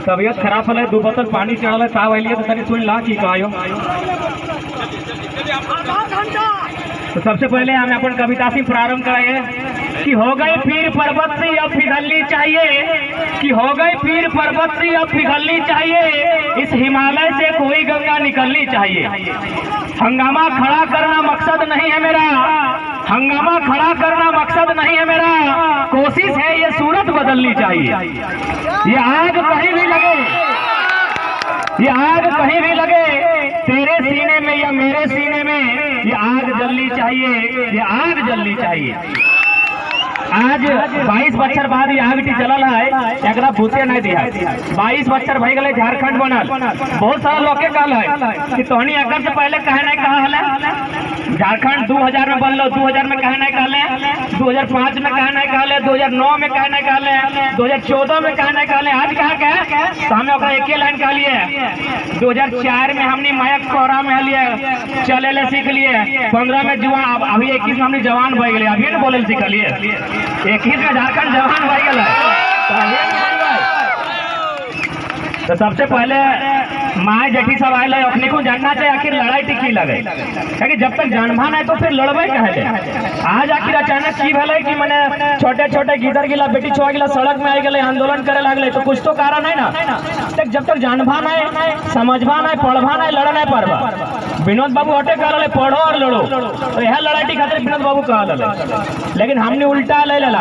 तबियत खराब है, 2 बोतल पानी चढ़ल है, ताव अलिए तो तनी सुन ला की कहो। तो सबसे पहले हम अपन कविता से प्रारंभ कराए कि हो गए पीर पर्वत से अब पिघलनी चाहिए, कि हो गए पीर पर्वत से अब पिघलनी चाहिए, इस हिमालय से कोई गंगा निकलनी चाहिए। हंगामा खड़ा करना मकसद नहीं है मेरा, हंगामा खड़ा करना मकसद नहीं है मेरा, कोशिश है ये सूरत बदलनी चाहिए। ये आग कहीं भी लगे, ये आग कहीं भी लगे, तेरे सीने में या मेरे सीने में ये आग जलनी चाहिए, ये आग जलनी चाहिए। आज 22 बच्चर बाद ये आग जलल है, एकरा भूते नहीं दिया। 22 बच्चर भई गए, झारखंड बनल। बहुत सारा लोग के कहल है कि तोहनी एकर से पहले कहे नहीं कहा है झारखंड 2000 में बनलो, 2000 में कहे नहीं कहले, 2005 में कहे नहीं कहले, 2009 में कहे नहीं कहले, 2014 में कहे नहीं कहले, आज कहा के तो हमें ओकरा एक लाइन कह लिए। 2004 में हमने मयक कोहरा में लिए चले ले सीख लिए, 15 में जुआन, अभी 21 में हमने जवान बह गए, अभी न बोले सीख लिए, 21 में झारखंड जवान बह गए। तो सबसे पहले माए जेठी सब आए अपने को जानना चाहिए आखिर लड़ाई टिकी लगे, क्योंकि जब तक जानभान है तो फिर लड़बे कहले। आज आखिर अचानक की भले कि मैंने छोटे छोटे गिदर गिला बेटी छुआ गिला सड़क में आ गए, आंदोलन करे लगले, तो कुछ तो कारण है ना। तक जब तक जानभान है, समझभान है, पढ़भान है, लड़ नहीं पारबा। विनोद बाबू हटे कह रहे पढ़ो और लड़ो, तो यह लड़ाई टी खातिर विनोद बाबू कह रहे, लेकिन हमने उल्टा ले लेला।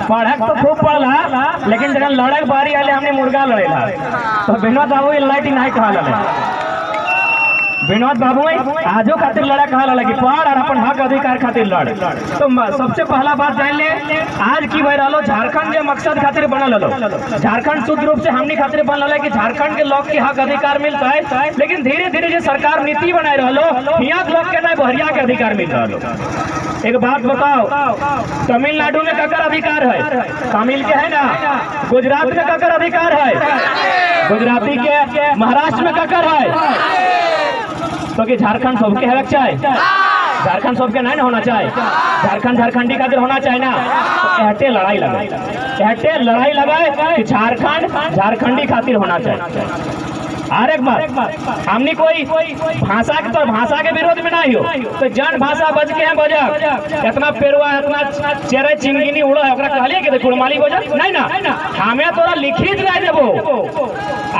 पढ़े तो खूब पढ़ला, लेकिन जब लड़े बारी आले हमने मुर्गा लड़ेला, तो विनोद बाबू ये लड़ाई नहीं कहा लड़े। विनोद बाबू आजो खातिर लड़ा कहा लड़ा कि पढ़ और अपन हक अधिकार खातिर लड़। तो सबसे पहला बात जान ले, आज की भाई रहो झारखंड के मकसद खातिर बनल लो, झारखंड शुद्ध रूप से हमनी खातिर बनल है कि झारखंड के लोग के हक अधिकार मिलता है, लेकिन धीरे धीरे जो सरकार नीति बनाए रहो यहाँ के लोग के नहीं बहरिया के अधिकार मिल रहा। एक बात बताओ, तमिलनाडु में ककर अधिकार है? तमिल के है ना। गुजरात में ककर अधिकार है? गुजराती के। महाराष्ट्र में ककर है? तो कि झारखंड सबके है चाहे, झारखंड सबके नहीं होना चाहिए, झारखंड झारखंडी खातिर होना चाहिए ना। तो एहटे लड़ाई लगाए, एहटे लड़ाई लगाए कि झारखंड झारखंडी खातिर होना चाहिए। और एक बार हमने कोई भाषा के तो भाषा के विरोध में नहीं हो, तो जन भाषा बज के हैं बजा, इतना पेरुआ इतना चेरे चिंगिनी उड़ा है, कहलिए कि कुड़माली बजा नहीं ना। हमें तोरा लिखित नहीं देबो,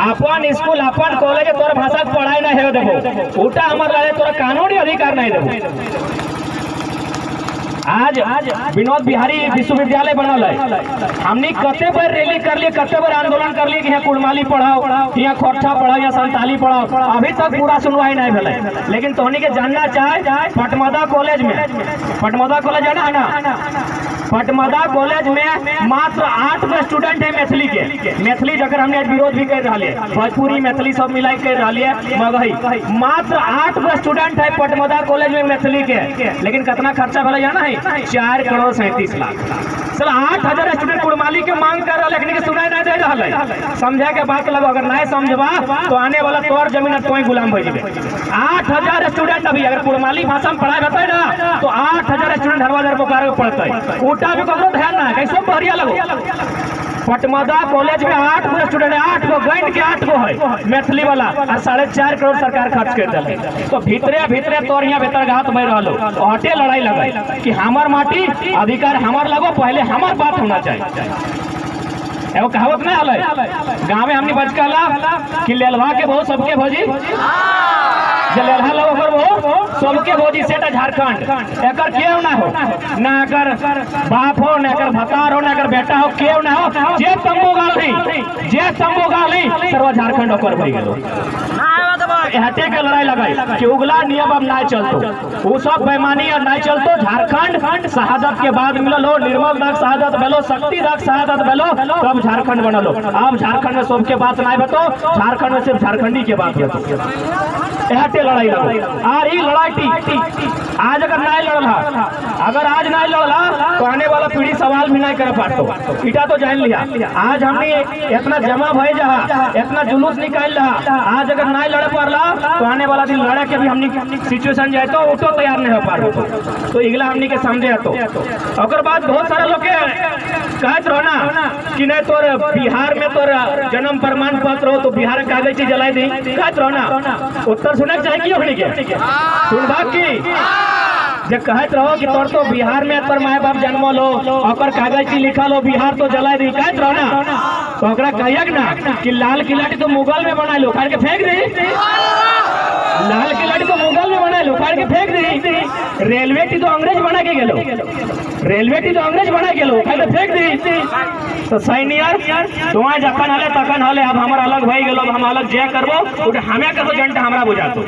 अपन स्कूल अपन कॉलेज तोरा भाषा के पढ़ाई नहीं हो देबो, उल्टा हमारे लगे तोरा कानूनी अधिकार नहीं देबो। आज विनोद बिहारी विश्वविद्यालय बनल है, हमने कते बार रैली कर लिए, कते बार आंदोलन कर लिए कि यहाँ कुड़माली पढ़ाओ, यहाँ खोरछा पढ़ाओ, यहाँ संताली पढ़ाओ, अभी तक पूरा सुनवाई नहीं भेले। लेकिन तोहनी के जानना चाहे पटमदा कॉलेज में, पटमदा कॉलेज है ना, पटमदा कॉलेज में मात्र 8 स्टूडेंट है मैथिली के। मैथिली जगह हमने विरोध भी कर रहा है, भोजपुरी मैथिली सब मिलाई कर रहा है, मगही मात्र 8 स्टूडेंट है पटमदा कॉलेज में मैथिली के। लेकिन कितना खर्चा भले जाना है, 4 करोड़ 37 लाख। चलो 8000 स्टूडेंट कुड़माली के मांग कर रहा, लेकिन सुनाई नहीं दे रहा है। समझे के बात लगा, अगर नहीं समझबा तो आने वाला तोर जमीन तो गुलाम हो जाए। 8000 स्टूडेंट अभी अगर कुड़माली भाषा में पढ़ाई होता है ना, तो 8000 स्टूडेंट हर बार पुकार पढ़ता है, उल्टा भी करो ध्यान ना कैसे बढ़िया लगो। पटमदा कॉलेज में 8 गो स्टूडेंट है, 8 गो गैंड के 8 गो है मैथिली वाला, और 4.5 करोड़ सरकार खर्च कर दिले। तो भीतरे भीतरे तोर यहाँ भीतर घात बह रहा, हटे लड़ाई लगाई कि हमार माटी अधिकार हमार लगो, पहले हमार बात होना चाहिए। एगो कहावत नहीं हल गाँव में हमने बच कहला कि लेलवा के बहुत सबके भोजी, जो लेलहा लोग वो सबके भोजी सेटा झारखंड। एकर क्यों ना हो, ना एकर बाप हो, ना एकर भतार हो, ना एकर बेटा हो, क्यों ना हो, जे तंबू गाल नहीं, जे तंबू गाल नहीं सर्व झारखंड ओकर भई गेलो। हटे के लड़ाई लगाई कि उगला नियम अब नहीं चलतो, वो सब बेईमानी अब नहीं चलतो। झारखंड शहादत के बाद मिलल हो, निर्मल दाग शहादत भेलो, शक्ति दाग शहादत भेलो, तब झारखंड बनलो। अब झारखंड में सबके बात नहीं बतो, झारखंड में सिर्फ झारखंडी के बात बतो। एहते लड़ाई लगो और ये लड़ाई आज अगर नहीं लड़ला, अगर आज नहीं लड़ला तो आने वाला पीढ़ी सवाल भी नहीं कर पातो। इटा तो जान लिया, आज हमने इतना जमा भय जहा, इतना जुलूस निकाल रहा, आज अगर नहीं लड़ पारला तो आने वाला दिन लड़े के भी हमनी सिचुएशन जाए तो उठो तैयार नहीं हो पा रहे तो इगला हमनी के समझे तो और बाद बहुत सारे लोग के कहत रहो ना कि नहीं तोर बिहार में तोर जन्म प्रमाण पत्र हो तो बिहार के कागज जलाई दी कहत रहो ना उत्तर सुनना चाहिए कि हमनी के सुनबा की जब कहत रहो कि तोर तो बिहार में तोर माए बाप जन्मल हो और कागज लिखल हो बिहार तो जला दी कहत रहो ना तो ओकरा कहियक ना कि लाल किला तो मुगल में बना लो के फेंक दी लाल किला तो मुगल में बना लो के फेंक दी रेलवे टी तो अंग्रेज बना के गेलो रेलवे टी तो अंग्रेज बना गेलो के फेंक दी तो सैनियर तो जखन हले तखन हले अब हमार अलग भई गेलो हम अलग जे करबो उठे हमें कतो जनता हमरा बुझातो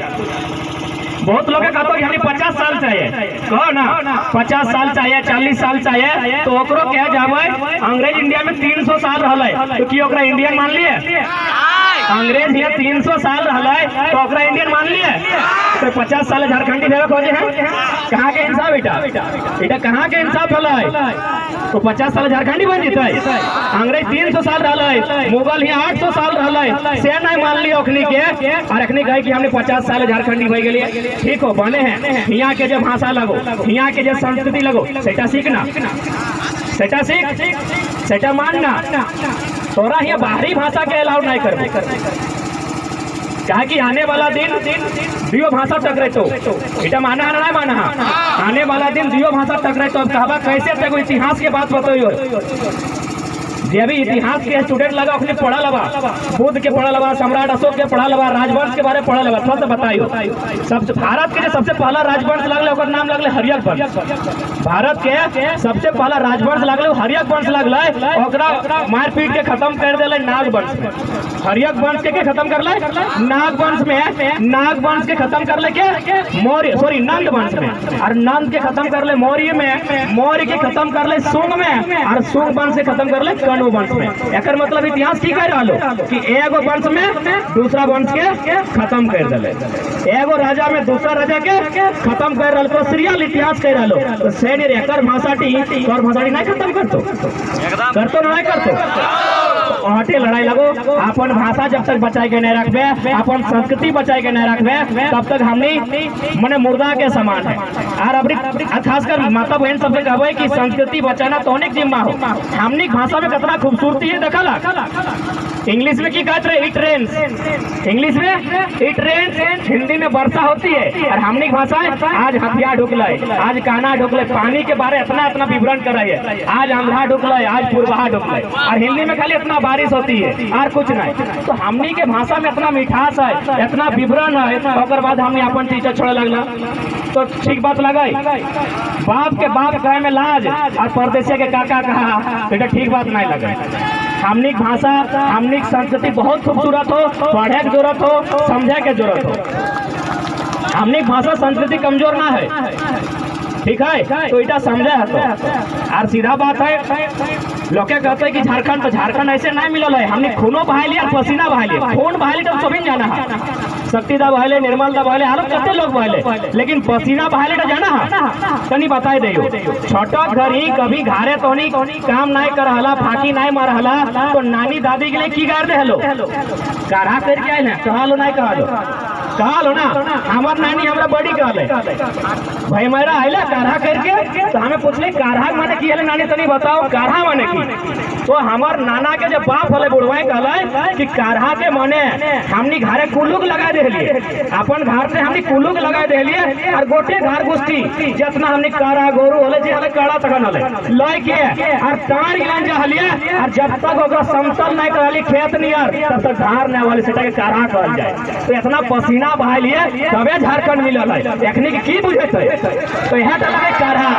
बहुत लोग कहते कि हमें 50 साल चाहिए कहो ना 50 साल चाहिए 40 साल चाहिए तो ओकरो कह जावे अंग्रेज इंडिया में 300 साल रहले तो की ओकरा इंडियन मान लिए अंग्रेज ये 300 साल रहले तो ओकरा इंडियन मान लिए तो 50 साल झारखंडी भेवे खोजे हैं कहाँ के इंसाफ बेटा कहाँ के इंसाफ हले तो 50 साल झारखंडी बन जीते अंग्रेज 300 साल रहले मुगल यहाँ 800 साल रहले से नहीं मान लिया अखनी के और अखनी कहे कि हमने 50 साल झारखंडी भई गेलिए ठीक हो बने हैं यहाँ के जो भाषा लगो यहाँ के जो संस्कृति लगो सेटा सीखना सेटा सीख सेटा मानना तोरा यहाँ बाहरी भाषा के अलाउ नहीं कर कहा कि आने वाला दिन दियो भाषा टकरे तो इटा माना है ना माना आने वाला दिन दियो भाषा टकरे तो अब कहबा कैसे तक इतिहास के बात बताइयो जे भी इतिहास के स्टूडेंट लगा अपने पढ़ा लगा बुद्ध के पढ़ा लगा सम्राट अशोक के पढ़ा लगा राजवंश के बारे में पढ़ा लगा थोड़ा सा बताइयो सबसे भारत के जो सबसे पहला राजवंश लगले ओकर नाम लगले हर्यक वंश भारत के सबसे पहला राजवंश लगले हर्यक वंश लगले ओकरा मारपीट के खत्म कर देले नाग वंश में हर्यक वंश के खत्म करले नाग वंश में नाग वंश के खत्म करले के मौर्य सॉरी नंद वंश में और नंद के खत्म करले मौर्य में मौर्य के खत्म करले सुंग में और सुंग वंश से खत्म करले कण्व वंश में एकर मतलब इतिहास की कह रहा कि एगो वंश में दूसरा वंश के खत्म कर देले एगो राजा में दूसरा राजा के खत्म कर रहा तो सीरियल इतिहास कह रहा तो सैनिक एकर भाषा और भाषा नहीं खत्म करतो नहीं करतो हटे लड़ाई लगो अपन भाषा जब तक बचाए के नहीं रखबे अपन संस्कृति बचाए के नहीं रखबे तब तक हमनी मने मुर्दा के समान है और अबरी खासकर माता बहन सबसे कहबे कि संस्कृति बचाना तो अनेक जिम्मा हो हमनी भाषा में कितना खूबसूरती है देखला इंग्लिश में की कहते रहे इट रेन्स इंग्लिश में इट रेन्स हिंदी में वर्षा होती है और हमनी भाषा आज हथियार ढुकल आज काना ढुकल पानी के बारे इतना इतना विवरण कर रही है आज आंध्रा ढुकल आज पूर्वा ढुकल और हिंदी में खाली इतना बारिश होती है और कुछ नहीं तो हमनी के भाषा में इतना मिठास है इतना विवरण है और बाद हमने अपन टीचर छोड़े लगला तो ठीक बात लगाई बाप के बाप कहे में लाज और परदेसी के काका कहा बेटा ठीक बात नहीं लगे हमनी भाषा हमनी संस्कृति बहुत खूबसूरत हो पढ़े की जरूरत हो समझे के जरूरत हो हमनी भाषा संस्कृति कमजोर ना है ठीक है तो इटा समझे है तो और सीधा बात है लोग कहते हैं कि झारखंड तो झारखंड ऐसे नहीं मिलल है हमने खूनो बहा लिया पसीना बहा लिया खून बहा लिया तो सभी जाना है शक्तिदा बहले निर्मलदा बहले आरो कते लोग बहले लेकिन पसीना बहाले तो जाना है तनी बताए दियो छोटा घर ही कभी घारे तो नहीं काम नहीं कर हला फाकी नहीं मार हला तो नानी दादी के लिए की गार दे हेलो काढ़ा करके आए ना कहलो नहीं कहलो ना हमार नानी हमरा बड़ी कहले भाई मेरा आइला काढ़ा करके तो हमें पूछले काढ़ा माने की है नानी तनी बताओ काढ़ा माने की तो हमार नाना के जब बाप हले बुढ़वाए कहले कि काढ़ा के माने हमनी घरे कुलुक लगा देलिए अपन घर से हमनी कुलुक लगा देलिए और गोटे घर गुस्ती जितना हमनी काढ़ा गोरू हले जे हले काढ़ा तकन हले लय के और तार गिलान जा हलिए और जब तक ओकरा समतल नहीं करली खेत नियर तब तक धार नहीं वाले सेटा के काढ़ा कहल जाए तो इतना पसीना बहा लिए तबे झारखंड मिलल है एखनी की बुझत है तो यहाँ लगे काढ़ा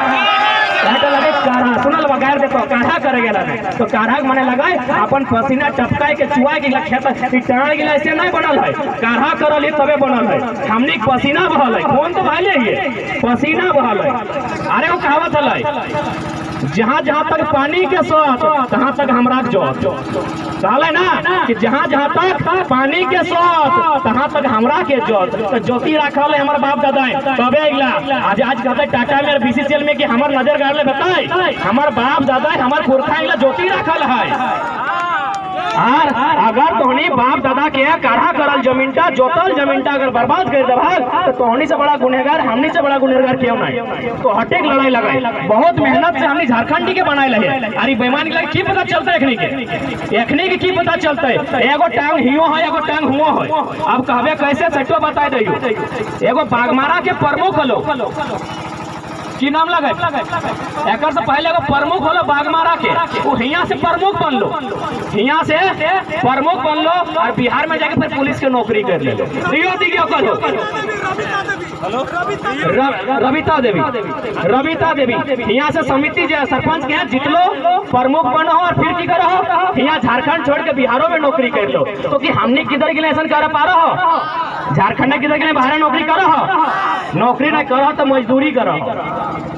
लगे काढ़ा सुनल बगैर देखो काढ़ा करे गेला तो काढ़ा माने लगाए अपन पसीना टपकाए के चुआ के खेत टाण गिला ऐसे नहीं बनल है काढ़ा करल तबे बनल है हमनी पसीना बहल है कौन तो भाले ये पसीना बहल है अरे वो कहावत है जहाँ जहाँ तक पानी के स्वाद तहाँ तक हमरा जोत कहले ना कि जहाँ जहाँ तक पानी के स्वाद तहाँ तक हमरा के जोत तो ज्योति रखल है हमारे बाप दादा तबे अगला आज कहते टाटा में बीसीसीएल में कि हमार नजर गाड़ले बताए हमार बाप दादा हमार पुरखा अगला ज्योति रखल है और अगर तोहनी बाप दादा के काढ़ा करल जमीनटा जोतल जमीनटा अगर बर्बाद कर दबल तो तोहनी से बड़ा गुनहगार हमनी से बड़ा गुनहगार क्यों नहीं। तो हटेक लड़ाई लगाई बहुत मेहनत से हमनी झारखंडी के बनाए रहे। अरे बेईमान के की पता चलता एखनी के की पता चलता एगो टांग हियो है एगो टांग हुओ है। अब कहबे कैसे सेटो बता दियो। एगो बागमारा के प्रमुख हलो की नाम लगे एक से पहले एगो प्रमुख हलो बागमारा के वो हियां से प्रमुख बन लो हियां से प्रमुख बन लो और बिहार में जाके फिर पुलिस के नौकरी कर ले लो। रविता देवी यहाँ से समिति जो सरपंच के जितलो प्रमुख बनो और फिर की करो यहाँ झारखंड छोड़ के बिहारों में नौकरी कर लो। तो कि हमने किधर के लिए ऐसा कर पा रहा हो झारखंड किधर के लिए बाहर नौकरी करो नौकरी नहीं करो तो मजदूरी करो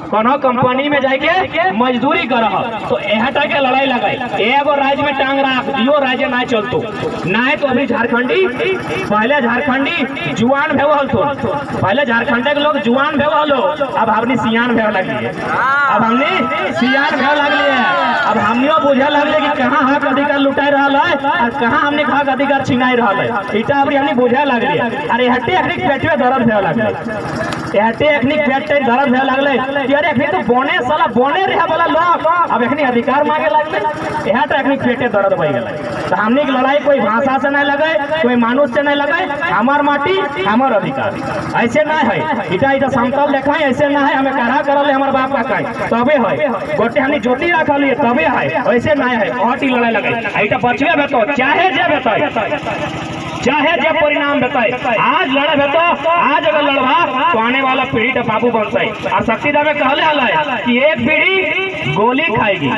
कोनो कंपनी में जाके मजदूरी करो। तो एहटा के लड़ाई लगाई एगो राज्य में टांग राख दियो राज्य ना चलतो ना तो अभी झारखंडी पहले झारखंडी जुआन भेवल तो पहले झारखंड के लोग जुआन भेवल अब हमने सियान भेव लगी अब हमने सियान भेव लगली है। अब हमनियो बुझे लगले कि कहाँ हक अधिकार लुटाई रहा है और कहाँ हमने हक अधिकार छिनाई रहा है इटा अभी हमने बुझे लगली है। अरे हट्टे अखनी पेट में दर्द भेव लगले हट्टे अखनी पेट में दर्द भेव लगले अरे अखनी तो बोने साला बोने रहे वाला लोग अब अखनी अधिकार मांगे लगले यहाँ तो अखनी पेटे दर्द बह गए। तो हमने की लड़ाई कोई भाषा से नहीं लगे कोई मानुष से नहीं लगे हमार माटी हमार अधिकार ऐसे ना है इटा इटा समतल देखा ऐसे ना है हमें कड़ा करल हमारे बाप का कहीं तबे है गोटे हमने ज्योति रखल है तबे है ऐसे ना है बहुत ही लड़ाई लगे इटा बचवे बेतो चाहे जे बेतो चाहे जब परिणाम बताए आज लड़े बेतो आज अगर लड़वा तो आने वाला पीढ़ी का बाबू बनता है। और शक्तिदा में कहले है कि एक पीढ़ी गोली खाएगी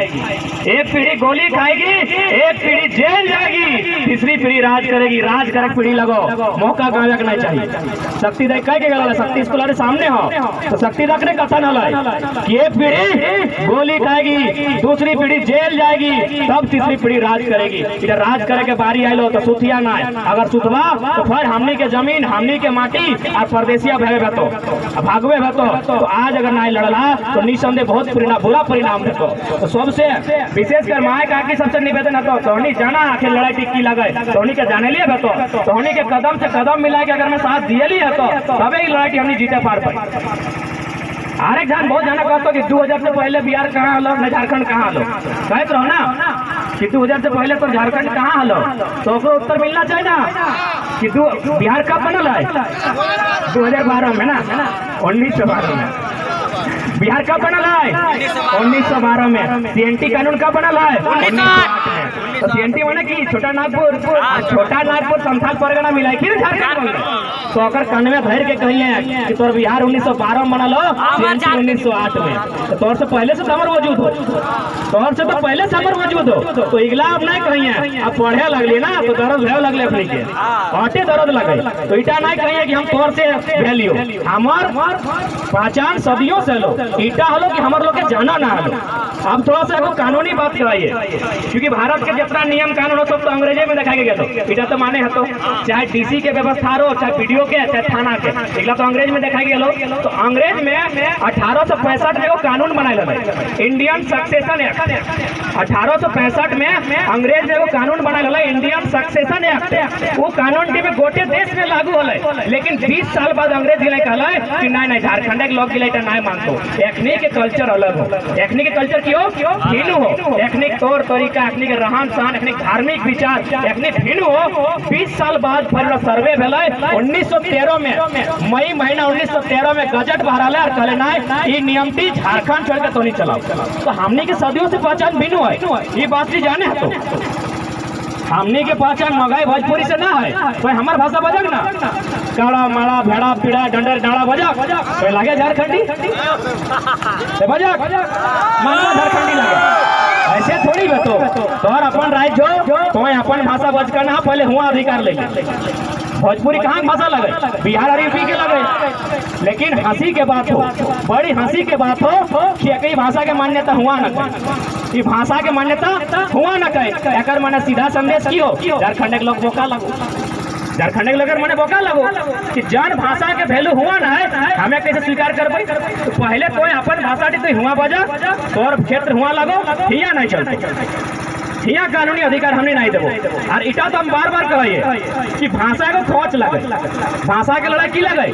एक पीढ़ी गोली खाएगी एक पीढ़ी जेल जाएगी तीसरी पीढ़ी राज करेगी राज करक पीढ़ी लगो मौका गाँव नहीं चाहिए। शक्तिदा कह के गला शक्ति स्कूल सामने हो तो शक्तिदा ने कथन है कि एक पीढ़ी गोली खाएगी दूसरी पीढ़ी जेल जाएगी तब तीसरी पीढ़ी राज करेगी। इधर राज करे के बारी आये तो सुथिया ना अगर सुतवा तो फिर हमनी के जमीन हमनी के माटी और परदेसिया भगे भेतो भागवे भेतो। तो आज अगर नहीं लड़ला तो निसंदेह बहुत बुरा परिणाम देखो। तो सबसे विशेषकर माए का की सबसे निवेदन है तो तोहनी जाना आखिर लड़ाई टिक्की लगे तोहनी के जाने लिए भेतो तोहनी के कदम से कदम मिला के अगर मैं साथ दिए लिए तो तबे ही लड़ाई हमनी जीते पार पाई। हर एक जान बहुत जाना कहते कि 2000 से पहले बिहार कहाँ हलो न झारखंड कहाँ हलो कहते रहो ना कि 2000 से पहले तो झारखंड कहाँ हलो तो उत्तर मिलना चाहिए ना कि बिहार कब बनल है 2012 में ना 1912 में बिहार कब बनल है 1912 में सीएनटी कानून कब बनल है 1908 में। तो सीएनटी माने कि छोटा नागपुर संथाल परगना मिला है कि झारखंड तो अगर कान में धर के कहिए कि तोर बिहार 1912 में बनल हो सीएनटी 1908 में तो तोर से पहले से हमर वजूद हो तोर से तो पहले से हमर वजूद हो तो इगला अब नहीं कहिए अब पढ़े लगली ना तो दर्द भेव लगले अपने के हटे दर्द लगे तो इटा नहीं कहिए कि हम तोर से भेलियो हमार पहचान सदियों से लो इटा हलो कि हमारे लोग के जाना ना हलो। अब थोड़ा सा एगो कानूनी बात कराइए क्योंकि भारत के जितना नियम कानून हो सब तो अंग्रेजी में दिखाई गया तो इटा तो माने है तो चाहे डीसी के व्यवस्था हो चाहे पीडीओ के चाहे थाना के इगला तो अंग्रेज में दिखाई गया। तो अंग्रेज में 1865 में वो कानून बनाए लगे इंडियन सक्सेशन एक्ट 1865 में अंग्रेज ने वो कानून बनाए लगे इंडियन सक्सेशन एक्ट वो कानून के गोटे देश में लागू होले लेकिन 20 साल बाद अंग्रेज गिलाई कहला कि नहीं झारखंड के लोग गिलाई नहीं मानतो एखनी के कल्चर अलग हो एखनी के कल्चर क्यों भिन्न हो एखनी तौर तरीका एखनी के रहन सहन एखनी धार्मिक विचार एखनी भिन्न हो। 20 साल बाद फिर सर्वे भेलै 1913 में मई महीना 1913 में गजट बहराले और कहले नहीं ई नियमटी झारखंड छोड़ के तो नहीं चलाओ। तो हमनी के सदियों से पहचान भिन्न है ये बात भी जाने है तो हमनी के पहचान मगाई भोजपुरी से ना है कोई हमार भाषा बजक ना काड़ा माड़ा भेड़ा पीड़ा डंडर डाड़ा बजक कोई लगे झारखंडी बजक मनवा झारखंडी लगे ऐसे थोड़ी बतो तोहर अपन राज्य तो अपन भाषा बज कर ना पहले हुआ अधिकार ले भोजपुरी कहाँ भाषा लगे बिहार और यूपी के लगे लेकिन हंसी के बात हो बड़ी हंसी के बात हो कि एक भाषा के मान्यता हुआ न कहे भाषा के मान्यता हुआ न कहे एक माने सीधा संदेश की हो झारखंड के लोग बोका लगो झारखंड के लोग मैंने बोका लगो कि जन भाषा के वैल्यू हुआ ना है हमें कैसे स्वीकार करबे तो पहले कोई अपन भाषा तो हुआ बजा तोर क्षेत्र हुआ लगो हिया नहीं चलते यहाँ कानूनी अधिकार हमने नहीं देबो। और इटा तो हम बार बार कहिए कि भाषा को खोच लगे, भाषा के लड़ाई की लगे,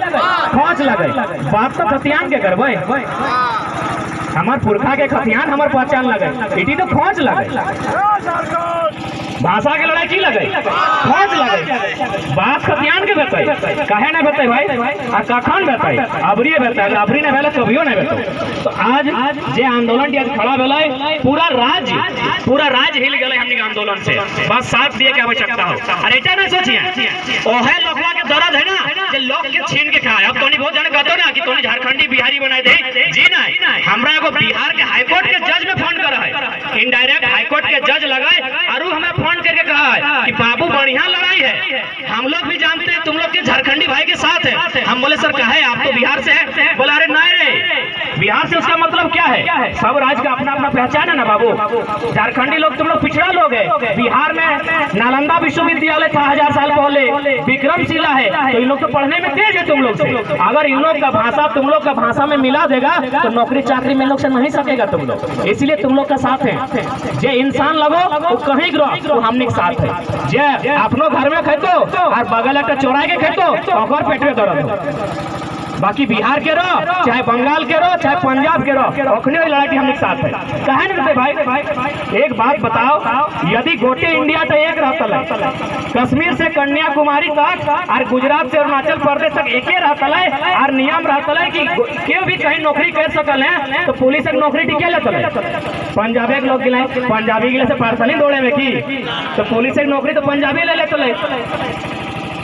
खोच लगे। बात तो खतियान के करबे, हमार पुरखा के खतियान हमार पहचान लगे, इटी तो खोच लगे। भाषा के लड़ाई की लगे, खोज लगे। बात खतियान के बताई, काहे ना बताई भाई, आ कखन बताई, अबरी बताई, अगर अबरी नहीं भेले कभियो नहीं बताई। तो आज जे आंदोलन आज खड़ा भेले, पूरा राज्य हिल गए हमनी के आंदोलन से। बस साथ दिए के आवश्यकता हो। अरे एटा ना सोचिए, ओहे लोगवा के दर्द है ना जे लोग के छीन के खाए। अब तोनी बहुत जन कहतो ना कि तोनी झारखंडी बिहारी बनाए दे, जी नहीं, हमरा एगो बिहार के हाई कोर्ट के जज में फोन कर है, इनडायरेक्ट हाई कोर्ट के जज लगाए और हमें फोन करके कहा है कि बाबू बढ़िया लड़ाई है, हम लोग भी जानते हैं तुम लोग के झारखंडी भाई के साथ है। हम बोले सर कहे आप तो बिहार से है। बोला अरे नहीं रे, बिहार से उसका मतलब क्या है, सब राज्य का अपना अपना पहचान है ना बाबू। झारखंडी लोग तुम लोग पिछड़ा लोग है। बिहार में नालंदा विश्वविद्यालय था 1000 साल पहले, विक्रमशिला है, तो इन लोग तो पढ़ने में तेज है तुम लोग से। अगर इन लोग का भाषा तुम लोग का भाषा में मिला देगा तो नौकरी चाकरी में लोग से नहीं सकेगा तुम लोग। इसलिए तुम लोग का साथ है। जे इंसान लगो वो कहीं ग्रो हमने साथ है। जे अपनो घर में खेतो और बगल एक चोराई के खेतो और पेट में दर्द हो। बाकी बिहार के रहो, चाहे बंगाल के रहो, चाहे पंजाब के रहो, अखने लड़ाई हमने साथ है। कहे नहीं भाई, एक बात बताओ, यदि गोटे इंडिया तो एक रहता है, कश्मीर से कन्याकुमारी तक और गुजरात से अरुणाचल प्रदेश तक एक रहता है, और नियम रहता है कि केहू भी कहीं नौकरी कर सकल है तो पुलिस एक नौकरी टिके लेता है। पंजाबी के लोग गिलाए, पंजाबी गिले से पार्सली दौड़े में की तो पुलिस एक नौकरी तो पंजाबी ले लेते है।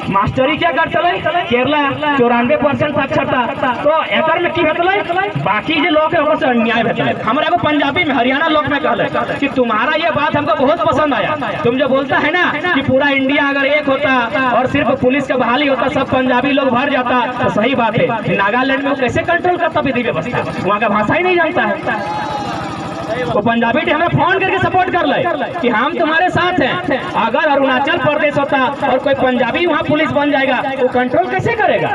मास्टरी क्या करते है केरला 94% साक्षरता। तो एकर में की भेटले, बाकी जो लोग है से अन्याय भेटले। हमरा को पंजाबी में हरियाणा लोग में कहले कि तुम्हारा ये बात हमको बहुत पसंद आया। तुम जो बोलता है ना कि पूरा इंडिया अगर एक होता और सिर्फ पुलिस का बहाली होता, सब पंजाबी लोग भर जाता, तो सही बात है। नागालैंड में वो कैसे कंट्रोल करता विधि व्यवस्था, वहाँ का भाषा ही नहीं जानता है। तो पंजाबी हमें फोन करके सपोर्ट कर ले कि हम तुम्हारे साथ हैं। अगर अरुणाचल प्रदेश होता और कोई पंजाबी वहाँ पुलिस बन जाएगा, वो कंट्रोल कैसे करेगा?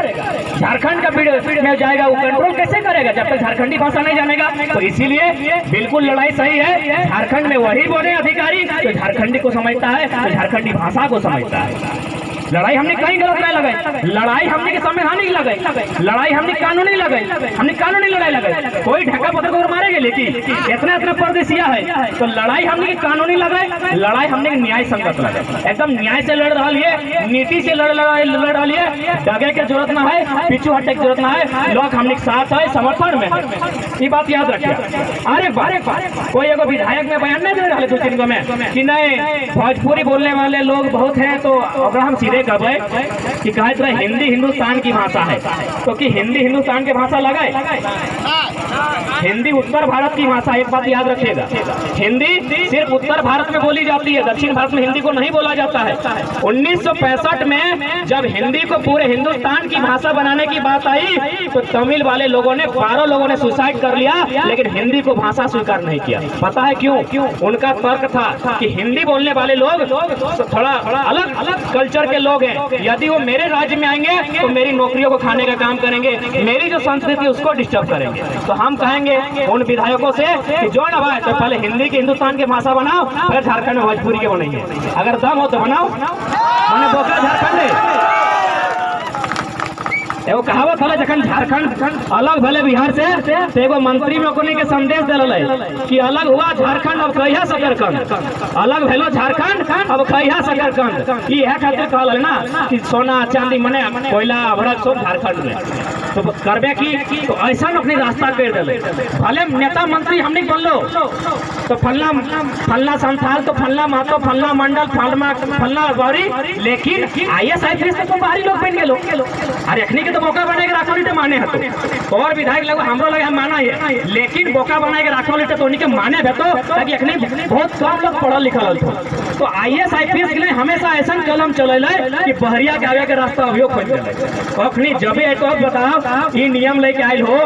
झारखंड का पीढ़ में जाएगा, वो कंट्रोल कैसे करेगा जब तक झारखंडी भाषा नहीं जानेगा? तो इसीलिए बिल्कुल लड़ाई सही है। झारखंड में वही बोले अधिकारी जो झारखंडी को समझता है, तो झारखंडी भाषा को समझता है। लड़ाई हमने कहीं गलत नहीं लगाई, लड़ाई हमने के संवैधानिक लगाई, लड़ाई हमने कानूनी लगाई, हमने कानूनी लड़ाई लगाई। कोई ढका पत्थर को मारेंगे लेकिन इतना परदेसिया है, तो लड़ाई हमने की कानूनी लगाई, लड़ाई हमने न्याय संगत लगाई। एकदम न्याय से लड़ रहा है, नीति से लड़ रहा है। डगे के जरूरत ना है, पीछू हटने की जरूरत ना है। लोग हमने साथ है, समर्थन में है, ये बात याद रखिए। अरे कोई एगो विधायक में बयान नहीं दे रहा है 2-3 गो में कि नहीं भोजपुरी बोलने वाले लोग बहुत हैं, तो अगर हम सीधे कहबे कि कहत रहे हिंदी हिंदुस्तान की भाषा है, तो कि हिंदी हिंदुस्तान की भाषा लगाए। हिंदी उत्तर भारत की भाषा, एक बात याद रखिएगा, हिंदी सिर्फ उत्तर भारत में बोली जाती है, दक्षिण भारत में हिंदी को नहीं बोला जाता है। 1965 में जब हिंदी को पूरे हिंदुस्तान की भाषा बनाने की बात आई, तो तमिल वाले लोगों ने 12 लोगों ने सुसाइड कर लिया, लेकिन हिंदी को भाषा स्वीकार नहीं किया। पता है क्यों? उनका तर्क था कि हिंदी बोलने वाले लोग थोड़ा अलग कल्चर के लोग हैं, यदि वो मेरे राज्य में आएंगे तो मेरी नौकरियों को खाने का काम करेंगे, मेरी जो संस्कृति उसको डिस्टर्ब करेंगे। तो हम कहेंगे उन विधायकों से कि जो ना भाई, तो पहले हिंदी की हिंदुस्तान की भाषा बनाओ, फिर झारखंड में भोजपुरी के बनेंगे। अगर दम हो तो बनाओ, मैंने बोका झारखंड एगो कहावत है, जखन झारखंड अलग भले बिहार से, तो एगो मंत्री में ओकनी के संदेश दिल कि अलग हुआ झारखंड अब कहिया सकरकंद, अलग भेलो झारखंड अब कहिया सकरकंद। यह खातिर कहल ना कि सोना चांदी मने कोयला अभरक सब झारखंड में, तो करबे की तो ऐसा अपनी रास्ता कर दिले। भले नेता मंत्री हमने बनलो तो फलना संथाल, तो फलना महतो, फलना मंडल, फलना गौरी, लेकिन IAS IPS तो बाहरी लोग बन गए। अरे अखनी के तो बोका बना के राखो लीटे माने है, तो और विधायक लोग हमरो लगे हम माना है, लेकिन बोका बना के राखो लीटे तो उनके माने भेतो, ताकि अखनी बहुत कम लोग पढ़ल लिखल हो। तो IAS IPS के लिए हमेशा ऐसा कलम चले कि बहरिया के आगे के रास्ता अभियोग खोज गए। अखनी जब तो बताओ ये नियम लेके आयल हो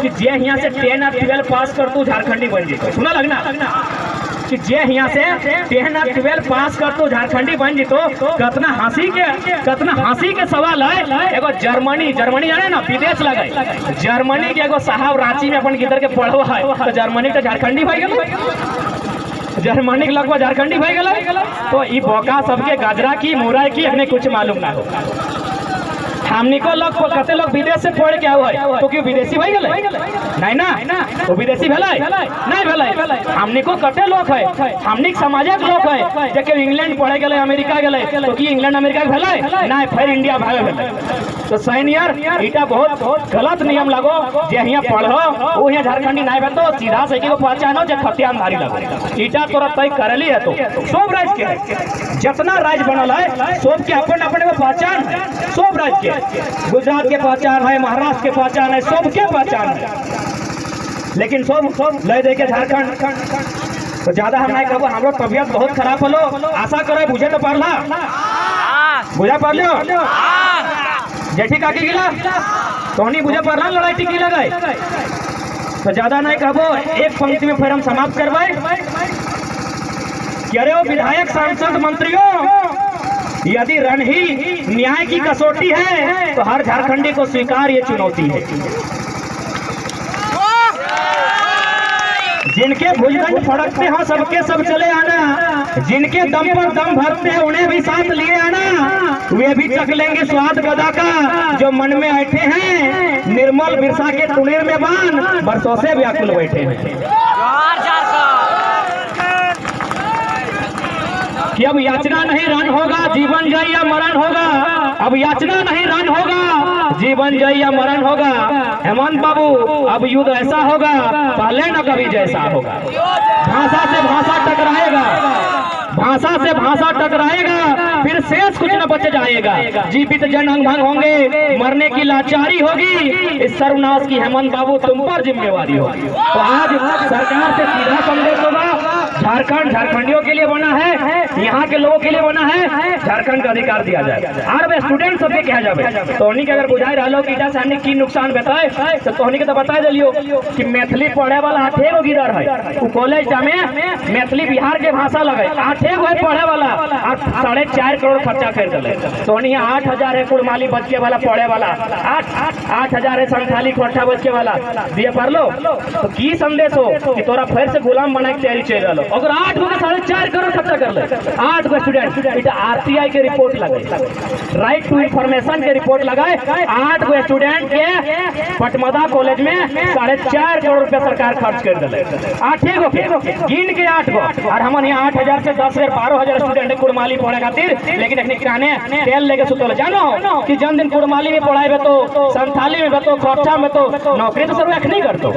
कि जे यहाँ से 10 और 12 पास कर तू झारखंडी बन जीतो। सुना लगना कि जे यहाँ से 10 और 12 पास कर तू झारखंडी बन जीतो। कितना हंसी के सवाल है। एगो जर्मनी जाने ना विदेश लगे, जर्मनी के एगो साहब रांची में अपन गिदर के पढ़ो है, तो जर्मनी तो झारखंडी भाई जर्मनी के लगभग झारखंडी भाई गए तो ई बोका सबके गाजरा की मुराई की हमें कुछ मालूम ना हो। हमनी को लोग कते लोग विदेश से पढ़ के आवे तो क्यों विदेशी भाई गए नहीं ना वो विदेशी भेलै नहीं भेलै। हमनी को कते लोग है हमनी समाजक लोग है जे इंग्लैंड पढ़े गए अमेरिका गए तो कि इंग्लैंड अमेरिका भेलै नहीं फिर इंडिया भागे भेलै। तो सैनियर इटा बहुत गलत नियम लगो जे यहाँ पढ़ो वो यहाँ झारखंडी नहीं भेतो सीधा से को पहचानो जे खतियानधारी लगो इटा तोरा तय करली है। तो सब राज्य के जितना राज्य बनल है सब के अपन अपन एगो पहचान है। सब राज्य के गुजरात के पहचान है महाराष्ट्र के पहचान है सबके पहचान है लेकिन सब ले दे के झारखंड तो ज्यादा हम नहीं कहबो। हमरो तबियत बहुत खराब हलो आशा करे बुझे तो पड़ला बुझा पड़लो जेठी काकी गिला तोहनी बुझे पड़ला लड़ाई टिकी लगाए तो ज्यादा नहीं कहबो। एक पंक्ति में फिर हम समाप्त करवाए कि अरे वो विधायक सांसद मंत्रियों यदि रण ही न्याय की कसौटी है तो हर झारखंडी को स्वीकार ये चुनौती है। जिनके भुजदंड फड़कते हो सबके सब चले आना, जिनके दम पर दम भरते हैं उन्हें भी साथ लिए आना, वे भी चख लेंगे स्वाद गदा का जो मन में ऐठे हैं, निर्मल बिरसा के तुनेर में बान बरसों से व्याकुल बैठे हैं। कि अब याचना नहीं रण होगा जीवन जय या मरण होगा, अब याचना नहीं रण होगा जीवन जय या मरण होगा। हेमंत बाबू अब युद्ध ऐसा होगा पहले न कभी जैसा होगा। भाषा से भाषा टकराएगा, भाषा से भाषा टकराएगा, फिर शेष कुछ न बच जाएगा। जीवित जन अंग भंग होंगे, मरने की लाचारी होगी, इस सर्वनाश की हेमंत बाबू तुम पर जिम्मेवारी होगी। तो आज सरकार से सीधा संदेश होगा, झारखंड झारखंडियों के लिए बना है, यहाँ के लोगों के लिए बना है, झारखंड का अधिकार दिया जाए। और वे स्टूडेंट सबके कहा जाए तोहनी के अगर बुझाई रहो कि सामने की नुकसान बताए तो तोहनी के तो बता दिलियो कि मैथिली पढ़े वाला 8 गो गिरर है कॉलेज में मैथिली बिहार के भाषा लगे 8 गो पढ़े वाला और 4.5 करोड़ खर्चा कर दिले। तोहनी 8,000 है कुड़माली बचके वाला पढ़े वाला, 8,000 है संथाली खोटा बचके वाला दिए पढ़ लो तो की संदेश हो कि तोरा फिर से गुलाम बना के तैयारी चल रहा। अगर 8 गो 4.5 करोड़ खर्चा कर ले, 8 गो स्टूडेंट आरटीआई के रिपोर्ट लगे, राइट टू इंफॉर्मेशन के रिपोर्ट लगाए, 8 गो स्टूडेंट के पटमदा कॉलेज में 4.5 करोड़ रुपया सरकार खर्च कर दिले। 8 गो गिन के 8 गो और हम यहाँ 8,000 से 10,000 12,000 स्टूडेंट कुड़माली पढ़े खातिर, लेकिन एक काने तेल लेके सुतल जानो कि जन दिन कुड़माली में पढ़ाई तो संथाली में तो खोटा में तो नौकरी तो सब नहीं करतो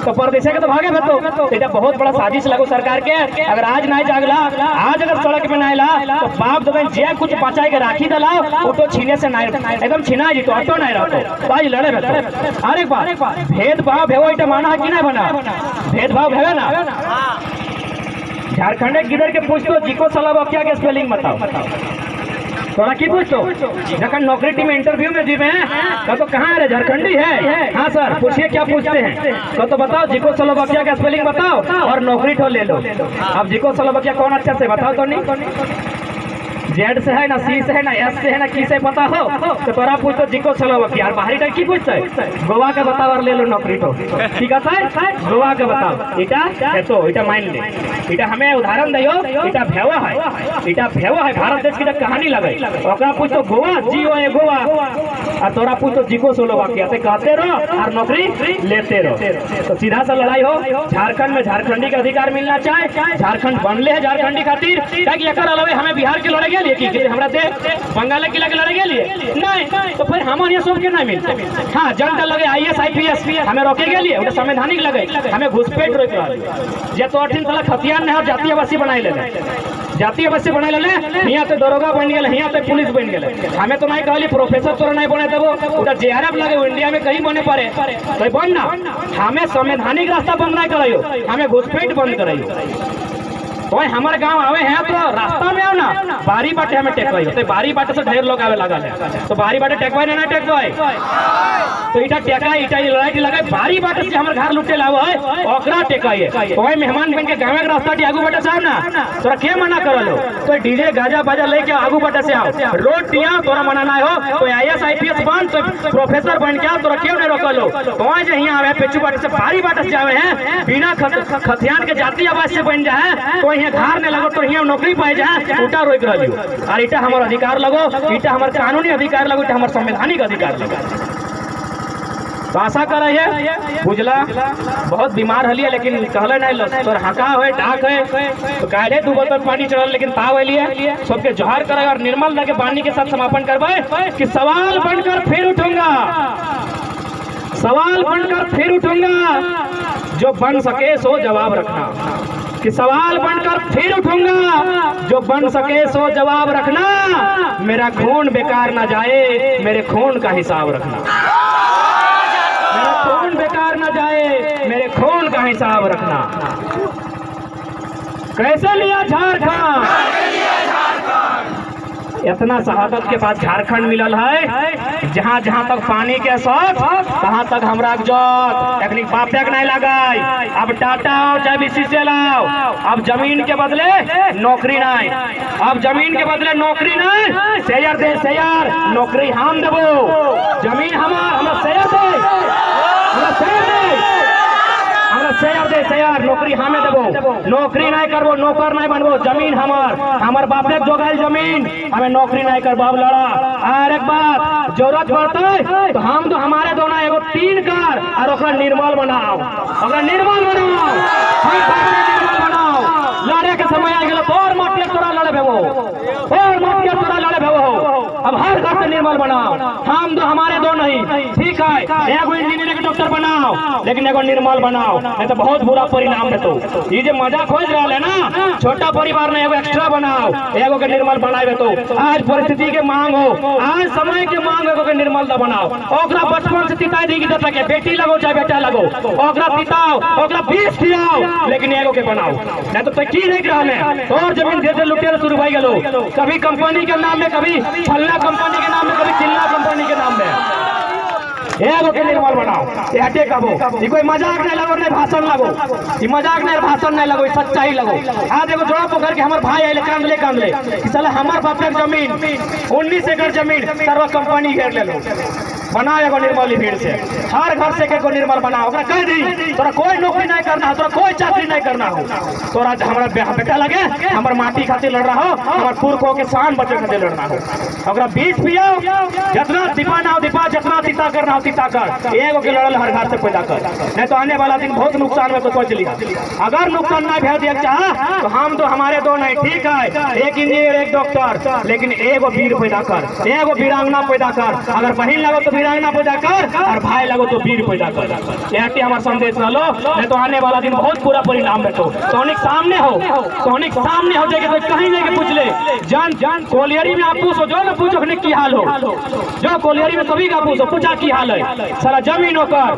तो परदेश के तो भागे तो ये बहुत बड़ा साजिश लगो सरकार के। अगर आज नहीं जागला, आज अगर सड़क में नहीं ला तो बाप दबन जे कुछ बचाए के राखी दला वो तो छीने से नहीं एकदम छीना जी तो ऑटो नहीं रहतो तो आज लड़े रहतो। अरे बात भेदभाव भेवो इटा माना कि नहीं बना भेदभाव भेवे ना। झारखंड किधर के पूछतो जिको सलाब क्या के स्पेलिंग बताओ तोरा की पूछतो जखन नौकरी टीम इंटरव्यू में जीवे तो कहाँ है झारखंडी है? हाँ सर पूछिए क्या पूछते हैं तो बताओ जिको सलोबकिया का स्पेलिंग बताओ और नौकरी तो ले लो। अब जिको सलोबकिया कौन अच्छा से बताओ तो नहीं जेड से है ना सी से है ना एस से है ना की से पता हो तो तोरा पूछो जिको सलोबकिया और बाहरी टाइप की पूछते गोवा का बताओ और ले लो नौकरी तो ठीक है गोवा का बताओ इटा है तो इटा मान ले इटा हमें उदाहरण दियो इटा भेवा है भारत देश की जब कहानी लगे ओकरा पूछो गोवा जी ओ ए गोवा और तोरा पूछो जिको सलोबकिया से कहते रहो और नौकरी लेते रहो। तो सीधा सा लड़ाई हो झारखंड में झारखंडी का अधिकार मिलना चाहे, झारखंड बनले है झारखंडी खातिर हमें बिहार के लड़े कि हमरा देश बंगाल के लगे लड़े लिए नहीं तो फिर हम ये सब के नहीं मिलते। हाँ जनता लगे IAS IPS हमें रोके के लिए उन्हें संवैधानिक लगे हमें घुसपैठ रोक जे तो 18 साल हथियार नहीं जातीय बस्ती बनाई ले जातीय बस्ती बनाई ले यहाँ तो दरोगा बन गए यहाँ तो पुलिस बन गए। हमें तो नहीं कहली प्रोफेसर तोरा नहीं बने देवो उधर JRF लगे इंडिया में कहीं बने पड़े तो बनना हमें संवैधानिक रास्ता बंद नहीं कराइयो, हमें घुसपैठ बंद कराइयो। तो हमारे गांव आवे हैं तो रास्ता में आओ ना बारी बाटे हमें टेकवाई तो बारी बाटे से ढेर लोग आवे लगा है तो बारी बाटे टेकवाई ना टेकवाई तो इटा टेका इटा लड़ाई लगे बारी बाटे से हमारे घर लुटे लाओ है ओकरा टेकाई तो मेहमान बन के गाँव के रास्ता आगू बाटे से आओ ना तोरा क्या मना कर लो तो डीजे गाजा बाजा लेके आगू बाटे से आओ रोड दिया तोरा मनाना हो तो IAS IPS बन तो प्रोफेसर बन के तोरा क्यों नहीं रोक लो तो यहाँ आवे पेचू बाटे से बारी बाटे से आवे हैं बिना खतियान के जातीय आवाज से बन जाए तो यहाँ घर ने लगो तो यहाँ नौकरी पाए जाए उटा रोक रही और इटा हमारे अधिकार लगो, इटा हमारे कानूनी अधिकार लगो, इटा हमारे संवैधानिक अधिकार लगो। तो आशा करे है बुझला बहुत बीमार हलिए लेकिन कहले नहीं तोर हका है डाक है तो काहे 2 बोतल पानी चढ़ल लेकिन ताव लिए सबके जोहार करे और निर्मल लगे वाणी के साथ समापन करवाए कि सवाल बनकर फिर उठूंगा, सवाल बनकर फिर उठूंगा, जो बन सके सो जवाब रखना। कि सवाल बनकर फिर उठूंगा, जो बन सके सो जवाब रखना, मेरा खून बेकार ना जाए, मेरे खून का हिसाब रखना, मेरा खून बेकार ना जाए, मेरे खून का हिसाब रखना। कैसे लिया झारखंड, इतना शहादत के बाद झारखंड मिलल है, जहाँ जहाँ तक पानी के शौक तहाँ तक हमरा जौत एक बाप तक नहीं लगाई। अब टाटा आओ चाहे बीसीसीएल लाओ, अब जमीन के बदले नौकरी नहीं, अब जमीन के बदले नौकरी नहीं, शेयर दे शेयर, नौकरी हम देबो, जमीन हमारा शेयर दे, हमरा शेयर दे, हमरा शेयर दे शेयर, नौकरी हमें देबो, नौकरी नहीं करबो, नौकर नहीं बनबो, जमीन हमार बापे जोगाइल जमीन, हमें नौकरी नहीं करबो। अब लड़ा और एक बात जरूरत पड़ते तो हम तो हमारे दोनों एगो 3 कार और ओकरा निर्मल बनाओ, ओकरा निर्मल बनाओ, निर्मल बनाओ। लड़े के समय आ गेलो और माटिया तोरा लड़े भेबो, और माटिया तोरा लड़े भेबो, अब हर घर से निर्मल बनाओ। हम तो हमारे दो नहीं, ठीक है एगो इंजीनियर के डॉक्टर बनाओ लेकिन एगो निर्मल बनाओ, नहीं तो बहुत बुरा परिणाम है। तो ये जो मजा खोज रहा है ना, छोटा परिवार में एगो एक्स्ट्रा बनाओ, एगो के निर्मल बनाए। तो आज परिस्थिति के मांग हो, आज समय के मांग एगो के निर्मल दा बनाओ, ओकरा बचपन से तिताई दी की सके, बेटी लगो चाहे बेटा लगो, ओकरा तिताओ, ओकरा बीस खिलाओ लेकिन एगो के बनाओ। नहीं तो की देख रहा है और जमीन धीरे लुटेर शुरू हो गलो, कभी कंपनी के नाम में, कभी फल्ला कंपनी के नाम में, कभी चिल्ला कंपनी के नाम में। एगो के निर्मल बनाओ, हटे कबो, ये कोई मजाक नहीं लगो, नहीं भाषण लगो, ये मजाक नहीं भाषण नहीं लगो, सच्चाई लगो। आज एगो जोड़ा पोखर के हमारे भाई आए कांदले कि साला हमार बाप के जमीन 19 एकड़ जमीन सर्व कंपनी घेर ले लो, बनाओ एगो निर्मल भीड़ से, हर घर से एगो निर्मल बनाओ। कह दी तोरा कोई नौकरी नहीं करना हो, तोरा कोई चाकरी नहीं करना हो, तोरा हमारा बेटा लगे हमार माटी खातिर लड़ रहा हो, हमार पुरखों के शान बचे खातिर लड़ना हो, ओकरा बीज पियाओ, जितना दीपा ना हो दीपा, जितना तीता करना हो तीता कर, एगो के लड़ल हर घर से पैदा कर, नहीं तो आने वाला दिन बहुत नुकसान में तो सोच लिया। अगर नुकसान ना भेज दिया चाह तो हम तो हमारे दो नहीं, ठीक है एक इंजीनियर एक डॉक्टर, लेकिन एगो वीर पैदा कर, एगो वीरांगना पैदा कर, अगर बहन लगो तो वीरांगना पैदा कर और भाई लगो तो वीर पैदा कर। यही हमारा संदेश रहो, नहीं तो आने वाला दिन बहुत बुरा परिणाम है। तो सोनिक सामने हो, सोनिक सामने हो जाएगा तो कहीं जाके पूछ ले, जान कोलियरी में आप पूछो, जो ना पूछो की हाल हो, जो कोलियरी में सभी का पूछो, पूछा की हाल है, सारा जमीन होकर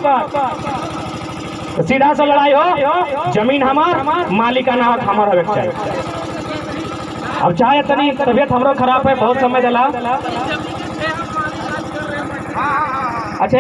तो सीधा सा लड़ाई हो, जमीन हमार मालिकाना हक हमारा व्यक्त है। अब चाहे तनी तबियत हमरो खराब है, बहुत समय दिला। अच्छा